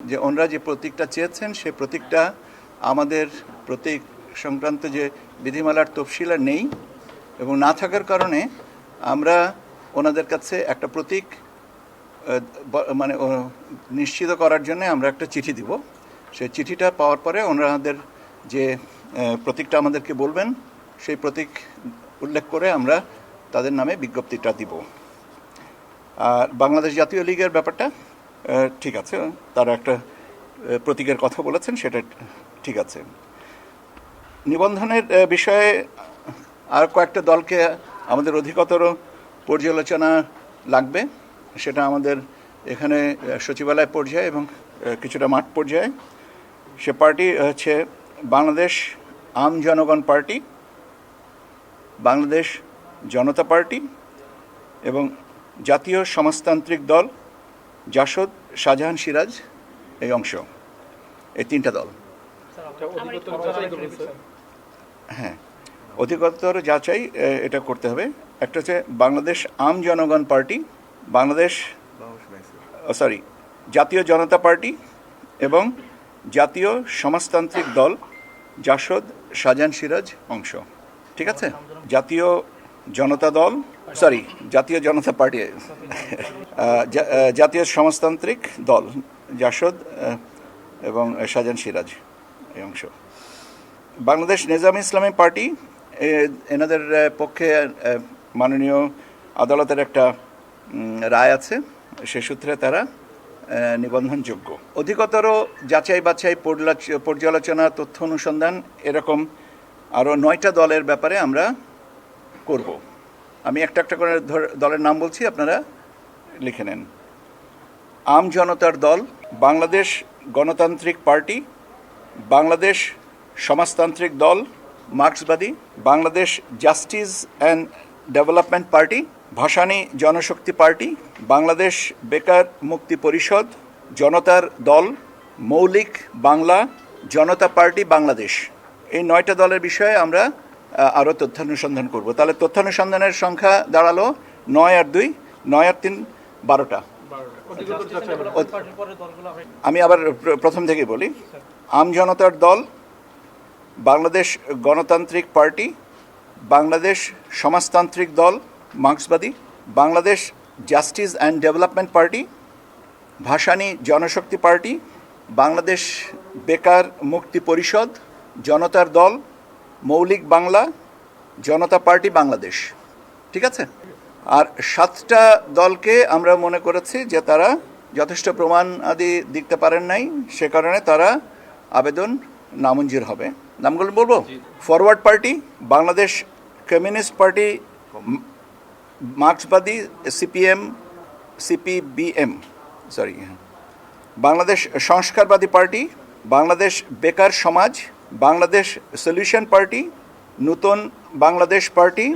যে ওনারা যে প্রতীকটা চেয়েছেন সে প্রতীকটা আমাদের প্রতীক সংক্রান্ত যে বিধিমালার তফসিল আর নেই এবং না থাকার কারণে আমরা ওনাদের কাছে একটা প্রতীক মানে নিশ্চিত করার জন্য আমরা একটা চিঠি দিব। সেই চিঠিটা পাওয়ার পরে ওনাদের যে প্রতীকটা আমাদেরকে বলবেন সেই প্রতীক উল্লেখ করে আমরা তাদের নামে বিজ্ঞপ্তিটা দিব। আর বাংলাদেশ জাতীয় লীগের ব্যাপারটা ঠিক আছে, তারা একটা প্রতীকের কথা বলেছেন, সেটা ঠিক আছে। নিবন্ধনের বিষয়ে আর কয়েকটা দলকে আমাদের অধিকতর পর্যালোচনা লাগবে, সেটা আমাদের এখানে সচিবালয় পর্যায়ে এবং কিছুটা মাঠ পর্যায়ে। সে পার্টি হচ্ছে বাংলাদেশ আম জনগণ পার্টি, বাংলাদেশ জনতা পার্টি এবং জাতীয় সমাজতান্ত্রিক দল, জাসদ, শাহজাহান, সিরাজ এই অংশ, এই তিনটা দল। হ্যাঁ, অধিকতর যাচাই এটা করতে হবে। একটা হচ্ছে বাংলাদেশ আম জনগণ পার্টি, বাংলাদেশ জাতীয় জনতা পার্টি এবং জাতীয় সমাজতান্ত্রিক দল, জাসদ, শাহজাহান, সিরাজ অংশ। ঠিক আছে, জাতীয় জনতা দল, জাতীয় জনতা পার্টি, জাতীয় সমাজতান্ত্রিক দল, জাসদ এবং শাহজাহান, সিরাজ এই অংশ। বাংলাদেশ নেজামে ইসলামী পার্টি, এনাদের পক্ষে মাননীয় আদালতের একটা রায় আছে, সে সূত্রে তারা নিবন্ধনযোগ্য। অধিকতর যাচাই বাছাই, পর্যালোচনা, তথ্য অনুসন্ধান, এরকম আরও 9টা দলের ব্যাপারে আমরা করব। আমি একটা একটা করে দলের নাম বলছি, আপনারা লিখে নেন। আম জনতার দল, বাংলাদেশ গণতান্ত্রিক party, Bangladesh Samajtantrik Dal Marxbadi, Bangladesh justice and development party, Bhasani Janashakti party, Bangladesh বেকার মুক্তি পরিষদ, জনতার দল, মৌলিক বাংলা, জনতা পার্টি বাংলাদেশ। এই 9টা দলের বিষয়ে আমরা আরও তথ্যানুসন্ধান করব। তাহলে তথ্যানুসন্ধানের সংখ্যা দাঁড়ালো 9 আর 2, 9 আর 3, 12টা। আমি আবার প্রথম থেকে বলি। আম জনতার দল, বাংলাদেশ গণতান্ত্রিক party, Bangladesh Samajtantrik Dal Marxbadi, Bangladesh justice and development party, Bhasani Janashakti party, Bangladesh বেকার মুক্তি পরিষদ, জনতার দল, মৌলিক বাংলা, জনতা পার্টি বাংলাদেশ। ঠিক আছে। আর 7টা দলকে আমরা মনে করেছি যে তারা যথেষ্ট প্রমাণ আদি দিতে পারেন নাই, সে কারণে তারা আবেদন নামঞ্জুর হবে। নামগুলো বলবো। Forward party, Bangladesh communist party, Marxbadi, CPM, CPBM, Bangladesh Sangskarbadi party, Bangladesh Bekar Samaj, Bangladesh solution party, নূতন বাংলাদেশ পার্টি,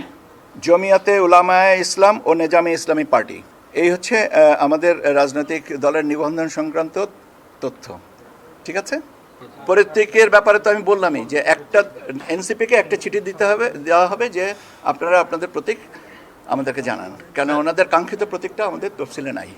জমিয়াতে উলামায়ে ইসলাম ও নেজামে ইসলামী পার্টি। এই হচ্ছে আমাদের রাজনৈতিক দলের নিবন্ধন সংক্রান্ত তথ্য। ঠিক আছে। প্রত্যেকের ব্যাপারে তো আমি বললামই যে একটা এনসিপিকে একটা চিঠি দেওয়া হবে যে আপনারা আপনাদের প্রতীক আমাদেরকে জানান, কেন ওনাদের কাঙ্ক্ষিত প্রতীকটা আমাদের তফসিলে নাই।